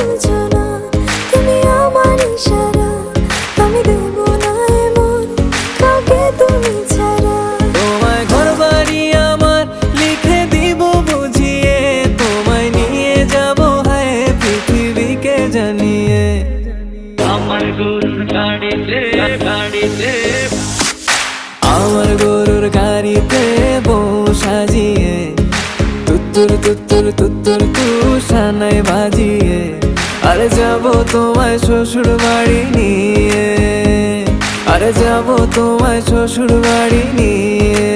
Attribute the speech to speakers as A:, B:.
A: বুঝো না, তুমি আমার ইশারা, আমি দেব না এমন কাউকে তুমি ছাড়া।
B: তোমায় ঘরবাড়ি আমার লিখে দিব বুঝিয়ে, তোমায় নিয়ে যাব হায় পৃথিবীকে জানিয়ে।
C: আমার গরুর গাড়িতে গাড়িতে
B: আমার গরুর গাড়িতে বউ সাজিয়ে, তুত্তুর তুত্তুর তুত্তুর তুষানায় বাজিয়ে, আরে যাব তোমায় শ্বশুর বাড়ি নিয়ে, আরে যাব তোমায় শ্বশুর বাড়ি নিয়ে।